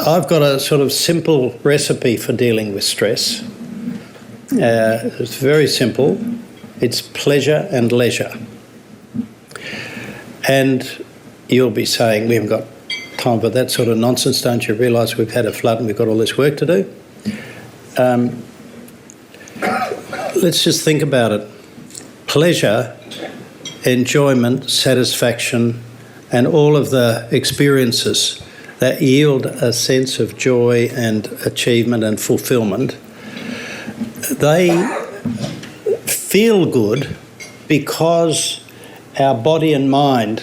I've got a sort of simple recipe for dealing with stress. It's very simple. It's pleasure and leisure. And you'll be saying, we haven't got time for that sort of nonsense. Don't you realise we've had a flood and we've got all this work to do? Let's just think about it. Pleasure, enjoyment, satisfaction, and all of the experiences that yield a sense of joy and achievement and fulfilment, they feel good because our body and mind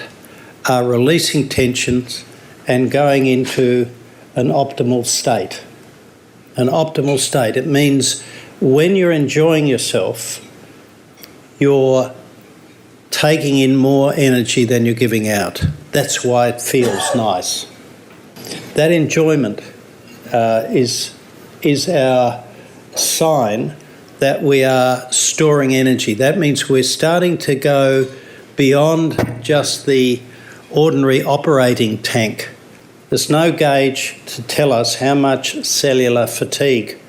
are releasing tensions and going into an optimal state. An optimal state. It means when you're enjoying yourself, you're taking in more energy than you're giving out. That's why it feels nice. That enjoyment is our sign that we are storing energy. That means we're starting to go beyond just the ordinary operating tank. There's no gauge to tell us how much cellular fatigue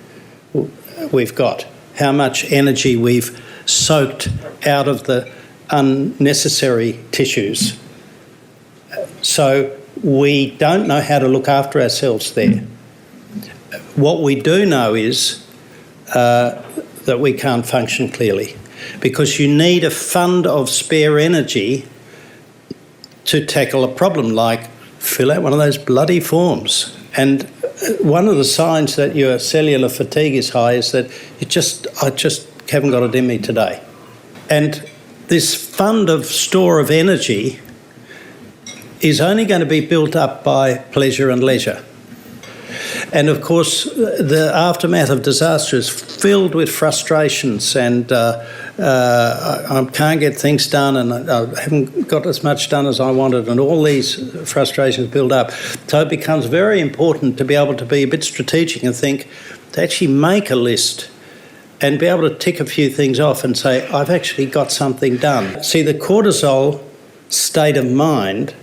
we've got, how much energy we've soaked out of the unnecessary tissues. So we don't know how to look after ourselves there. What we do know is that we can't function clearly, because you need a fund of spare energy to tackle a problem like fill out one of those bloody forms. And one of the signs that your cellular fatigue is high is that I just haven't got it in me today. And this fund of store of energy is only going to be built up by pleasure and leisure. And of course, the aftermath of disaster is filled with frustrations and I can't get things done and I haven't got as much done as I wanted, and all these frustrations build up. So it becomes very important to be able to be a bit strategic and think, to actually make a list and be able to tick a few things off and say, I've actually got something done. See, the cortisol state of mind,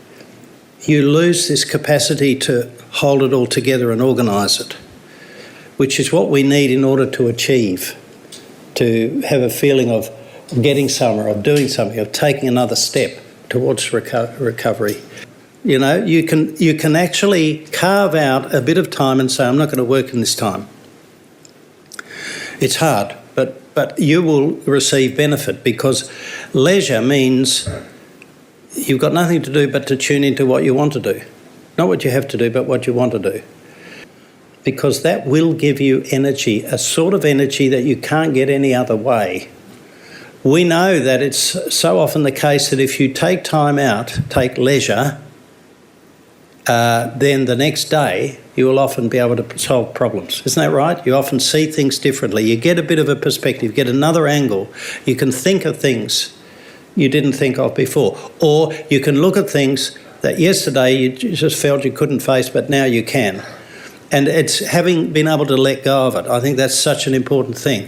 you lose this capacity to hold it all together and organise it, which is what we need in order to achieve, to have a feeling of getting somewhere, of doing something, of taking another step towards recovery. You know, you can actually carve out a bit of time and say, I'm not going to work in this time. It's hard, but you will receive benefit, because leisure means you've got nothing to do but to tune into what you want to do. Not what you have to do, but what you want to do. Because that will give you energy, a sort of energy that you can't get any other way. We know that it's so often the case that if you take time out, take leisure, then the next day you will often be able to solve problems. Isn't that right? You often see things differently. You get a bit of a perspective, get another angle. You can think of things you didn't think of before. Or you can look at things that yesterday you just felt you couldn't face, but now you can. And it's having been able to let go of it. I think that's such an important thing.